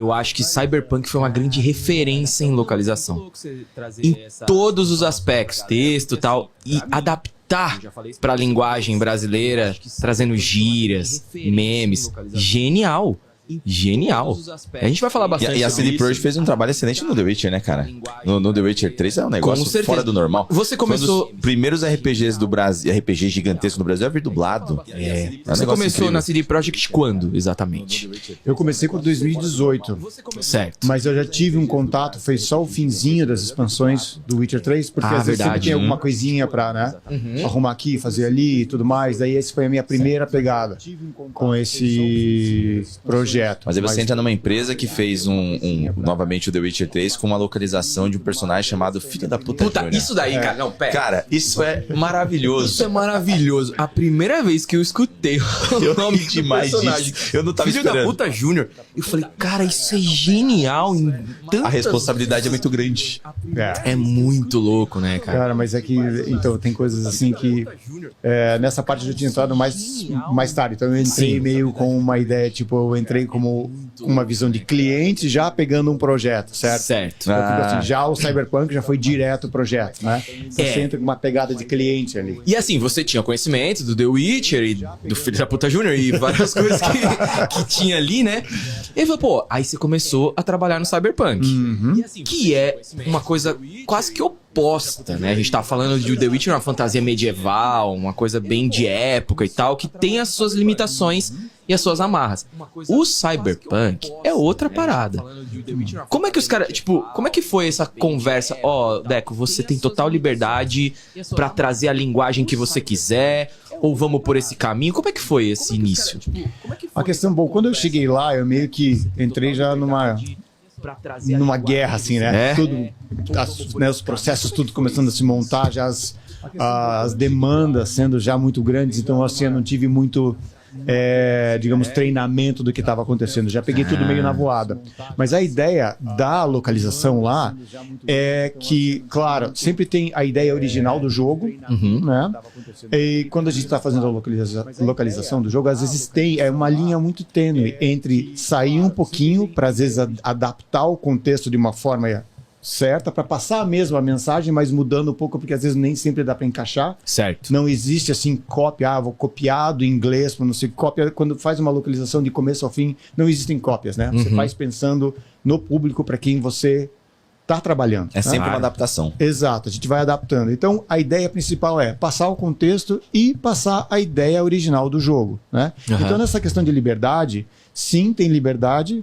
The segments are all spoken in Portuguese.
Eu acho que Cyberpunk foi uma grande referência em localização. Em todos os aspectos, texto e tal, e adaptar para a linguagem brasileira, trazendo gírias, memes. Genial. Genial. A gente vai falar bastante E a sobre CD isso. Projekt fez um trabalho excelente no The Witcher, né, cara? No The Witcher 3 é um negócio certeza. fora do normal. Você começou- Foi um dos primeiros RPGs do Brasil, RPG gigantesco no Brasil, a vir dublado. Você um negócio começou incrível. na CD Projekt quando, exatamente? Eu comecei com 2018, Certo. mas eu já tive um contato, foi só o finzinho das expansões do Witcher 3, porque às vezes sempre verdade. tem alguma coisinha pra, né, arrumar aqui, fazer ali e tudo mais. Daí esse foi a minha primeira pegada com esse projeto. Mas aí você entra numa empresa que fez novamente o The Witcher 3 com uma localização de um personagem chamado Filho da Puta Puta, Júnior. isso daí, cara. Não, pera. Cara, isso é maravilhoso. Isso é maravilhoso. A primeira vez que eu escutei Eu o nome ri do demais personagem, disso. Eu não tava Filho da esperando. Puta Júnior, eu falei, cara, isso é genial em tantas... A responsabilidade é muito grande. É muito louco, né, cara? Cara, mas é que, então, tem coisas assim que nessa parte eu já tinha entrado mais tarde, então eu entrei meio com uma ideia, tipo, eu entrei como uma visão de cliente já pegando um projeto, certo? Certo. Então, tipo assim, já o Cyberpunk já foi direto o projeto, né? Então você entra com uma pegada de cliente ali. E assim, você tinha conhecimento do The Witcher e do Filho da Puta Júnior e várias coisas que tinha ali, né? E aí falou, pô, aí você começou a trabalhar no Cyberpunk. Que é uma coisa quase que oposta, né? A gente tá falando de The Witcher, uma fantasia medieval, uma coisa bem de época e tal, que tem as suas limitações e as suas amarras. O Cyberpunk é outra parada. Como é que os caras, tipo, como é que foi essa conversa? Ó, Deco, você tem total liberdade pra trazer a linguagem que você quiser, ou vamos por esse caminho? Como é que foi esse início? A questão, bom, quando eu cheguei lá, eu meio que entrei já numa guerra, assim, né? É? Tudo, os processos, tudo começando a se montar, já as demandas sendo já muito grandes, então assim, eu não tive muito, digamos, treinamento do que estava acontecendo. Já peguei tudo meio na voada. Mas a ideia da localização lá é que, claro, sempre tem a ideia original do jogo, né? E quando a gente está fazendo a localização do jogo, às vezes tem uma linha muito tênue entre sair um pouquinho para, às vezes, adaptar o contexto de uma forma certa, para passar a mesma mensagem, mas mudando um pouco, porque às vezes nem sempre dá para encaixar. Certo. Não existe assim cópia, vou copiar do inglês, não sei, cópia, quando faz uma localização de começo ao fim, não existem cópias, né? Você faz pensando no público para quem você está trabalhando. É sempre né? uma adaptação. Exato, a gente vai adaptando. Então, a ideia principal é passar o contexto e passar a ideia original do jogo, né? Então, nessa questão de liberdade, sim, tem liberdade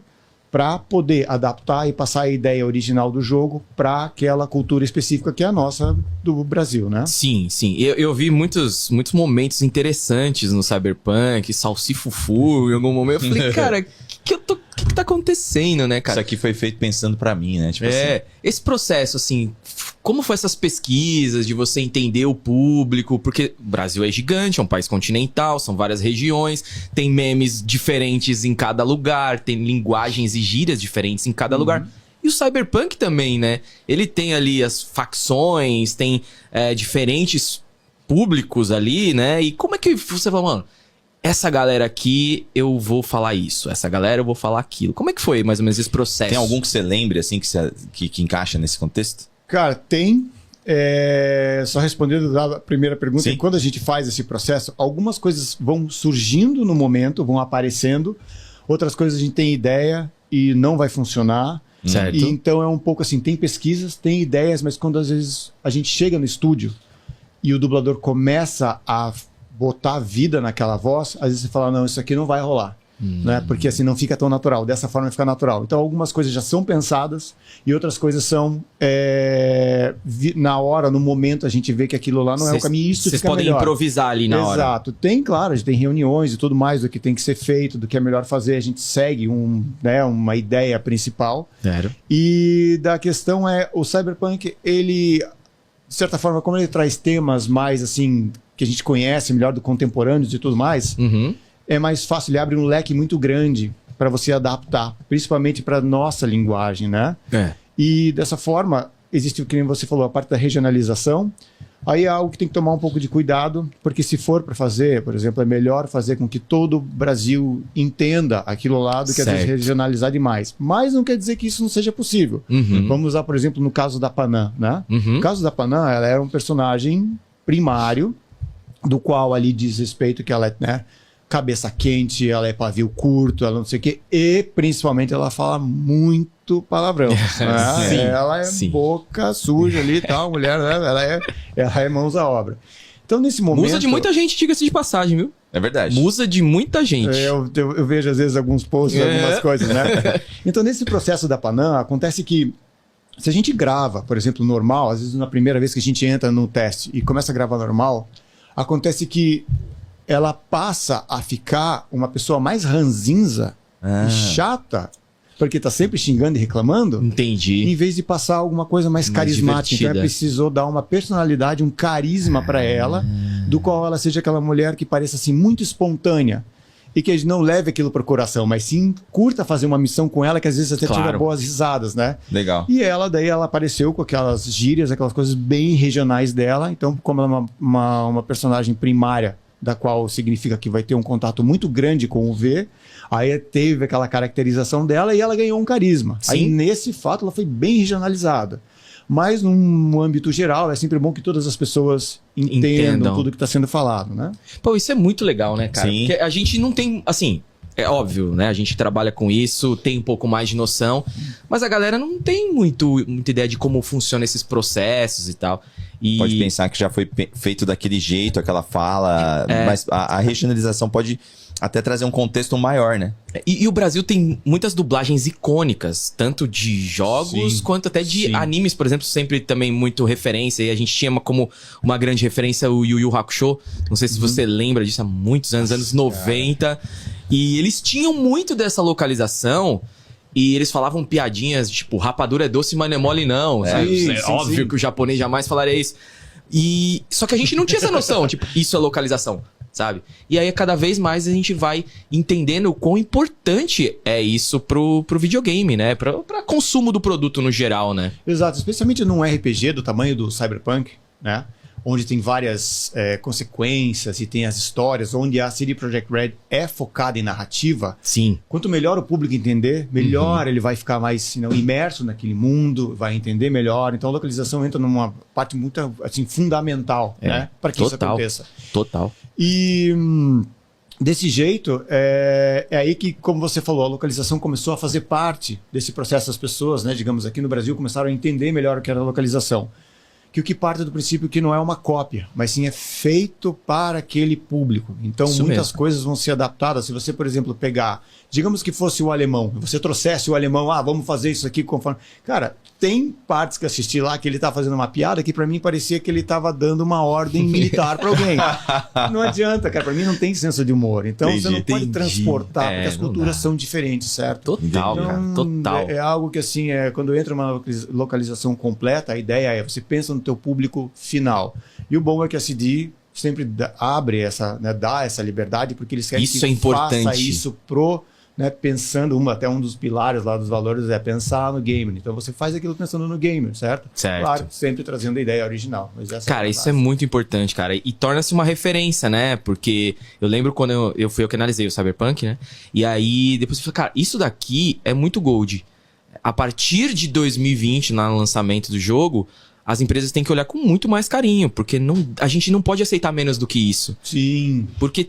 para poder adaptar e passar a ideia original do jogo para aquela cultura específica que é a nossa do Brasil, né? Sim, sim. Eu vi muitos momentos interessantes no Cyberpunk, salsifufu, em algum momento. Eu falei, cara, o que tá acontecendo, né, cara? Isso aqui foi feito pensando pra mim, né? Tipo assim, Esse processo, assim, como foi essas pesquisas de você entender o público? Porque o Brasil é gigante, é um país continental, são várias regiões, tem memes diferentes em cada lugar, tem linguagens e gírias diferentes em cada lugar. E o Cyberpunk também, né? Ele tem ali as facções, tem diferentes públicos ali, né? E como é que você fala, mano, essa galera aqui eu vou falar isso, essa galera eu vou falar aquilo. Como é que foi mais ou menos esse processo? tem algum que você lembre, assim, que encaixa nesse contexto? Cara, tem. Só respondendo a primeira pergunta, Sim. quando a gente faz esse processo, algumas coisas vão surgindo no momento, vão aparecendo, outras coisas a gente tem ideia e não vai funcionar. Certo. E então é um pouco assim, tem pesquisas, tem ideias, mas quando às vezes a gente chega no estúdio e o dublador começa a botar vida naquela voz, às vezes você fala, não, isso aqui não vai rolar. Né? Porque assim não fica tão natural, dessa forma fica natural. Então algumas coisas já são pensadas e outras coisas são na hora, no momento a gente vê que aquilo lá não é o caminho, isso Vocês fica podem melhor. improvisar ali na hora. Exato, tem, claro, a gente tem reuniões e tudo mais do que tem que ser feito, do que é melhor fazer, a gente segue uma ideia principal. Sério? E da questão o Cyberpunk, ele, de certa forma, como ele traz temas mais assim, que a gente conhece melhor do contemporâneos e tudo mais, é mais fácil, ele abre um leque muito grande para você adaptar, principalmente para nossa linguagem, né? E dessa forma, existe, como você falou, a parte da regionalização, Aí é algo que tem que tomar um pouco de cuidado, porque se for para fazer, por exemplo, é melhor fazer com que todo o Brasil entenda aquilo lá do que às vezes regionalizar demais. Mas não quer dizer que isso não seja possível. Vamos usar, por exemplo, no caso da Panam, né? No caso da Panam, ela era um personagem primário, do qual ali diz respeito que ela é, né, cabeça quente, ela é pavio curto, ela não sei o quê, e principalmente ela fala muito palavrão. Né? Ela é boca suja ali e tal, mulher, né? ela é mãos à obra. Então, nesse momento... Musa de muita gente, diga-se de passagem, viu? É verdade. Musa de muita gente. Eu vejo, às vezes, alguns posts, algumas coisas, né? Então, nesse processo da Panam, acontece que se a gente grava, por exemplo, normal, às vezes na primeira vez que a gente entra no teste e começa a gravar normal, acontece que ela passa a ficar uma pessoa mais ranzinza e chata, porque tá sempre xingando e reclamando. Entendi. Em vez de passar alguma coisa mais carismática. Então ela precisou dar uma personalidade, um carisma para ela, do qual ela seja aquela mulher que pareça assim muito espontânea. E que não leve aquilo para o coração, mas sim curta fazer uma missão com ela, que às vezes até tira boas risadas, né? Legal. E daí ela apareceu com aquelas gírias, aquelas coisas bem regionais dela. Então, como ela é uma personagem primária, da qual significa que vai ter um contato muito grande com o V, aí teve aquela caracterização dela e ela ganhou um carisma. Sim. Aí, nesse fato, ela foi bem regionalizada. Mas, num âmbito geral, é sempre bom que todas as pessoas entendam tudo que está sendo falado, né? Pô, isso é muito legal, né, cara? Sim. Porque a gente não tem, assim... É óbvio, né? A gente trabalha com isso, tem um pouco mais de noção, mas a galera não tem muita ideia de como funcionam esses processos e tal. E... Pode pensar que já foi feito daquele jeito, aquela fala, mas a regionalização pode até trazer um contexto maior, né? E o Brasil tem muitas dublagens icônicas, tanto de jogos quanto até de animes, por exemplo, sempre também muito referência. E a gente tinha como uma grande referência o Yu Yu Hakusho. Não sei se você lembra disso há muitos anos, anos 90. E eles tinham muito dessa localização. E eles falavam piadinhas, tipo, rapadura é doce, mas não é mole não. Óbvio que o japonês jamais falaria isso. Só que a gente não tinha essa noção, tipo, isso é localização, sabe? E aí, cada vez mais a gente vai entendendo o quão importante é isso pro videogame, né? Pra consumo do produto no geral, né? Exato, especialmente num RPG do tamanho do Cyberpunk, né? Onde tem várias consequências e tem as histórias, onde a CD Projekt Red é focada em narrativa. Sim. Quanto melhor o público entender, melhor ele vai ficar mais imerso naquele mundo, vai entender melhor. Então a localização entra numa parte muito assim, fundamental, né? Para que isso aconteça. Total. E desse jeito, é aí que, como você falou, a localização começou a fazer parte desse processo. As pessoas, né, digamos, aqui no Brasil, começaram a entender melhor o que era a localização. Que o que parte do princípio que não é uma cópia, mas sim é feito para aquele público. Então, muitas coisas vão ser adaptadas. Se você, por exemplo, pegar, digamos que fosse o alemão, você trouxesse o alemão, vamos fazer isso aqui conforme... Cara, tem partes que eu assisti lá que ele tá fazendo uma piada que para mim parecia que ele tava dando uma ordem militar para alguém. Não adianta, cara, para mim não tem senso de humor. Então, você não pode transportar, porque as culturas são diferentes, certo? Total, então, cara, total. É algo que, assim, quando entra uma localização completa, a ideia é, você pensa no teu público final. E o bom é que a CD sempre abre essa, né, dá essa liberdade, porque eles querem isso que é importante. faça isso né, pensando, até um dos pilares lá dos valores é pensar no gamer. Então você faz aquilo pensando no gamer, certo? Claro, sempre trazendo a ideia original. Mas cara, isso é muito importante, cara. E torna-se uma referência, né? Porque eu lembro quando eu fui eu que analisei o Cyberpunk, né? E aí depois eu falei, cara, isso daqui é muito gold. A partir de 2020, no lançamento do jogo, as empresas têm que olhar com muito mais carinho, porque a gente não pode aceitar menos do que isso. Sim. Porque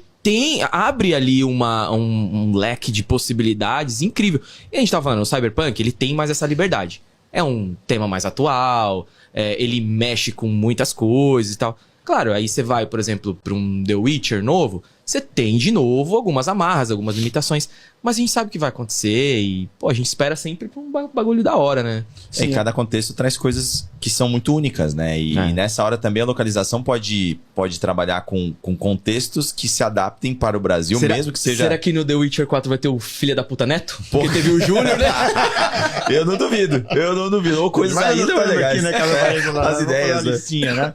abre ali um leque de possibilidades incrível. E a gente tá falando, o Cyberpunk, ele tem mais essa liberdade. É um tema mais atual, ele mexe com muitas coisas e tal. Claro, aí você vai, por exemplo, para um The Witcher novo, você tem de novo algumas amarras, algumas limitações, mas a gente sabe o que vai acontecer e, pô, a gente espera sempre pra um bagulho da hora, né? Sim, cada contexto traz coisas que são muito únicas, né? E nessa hora também a localização pode trabalhar com contextos que se adaptem para o Brasil, mesmo que seja... Será que no The Witcher 4 vai ter o filho da puta neto? Porque teve o Júnior, né? Eu não duvido. Ou coisas ainda mais legais. Aqui, né, as ideias, né?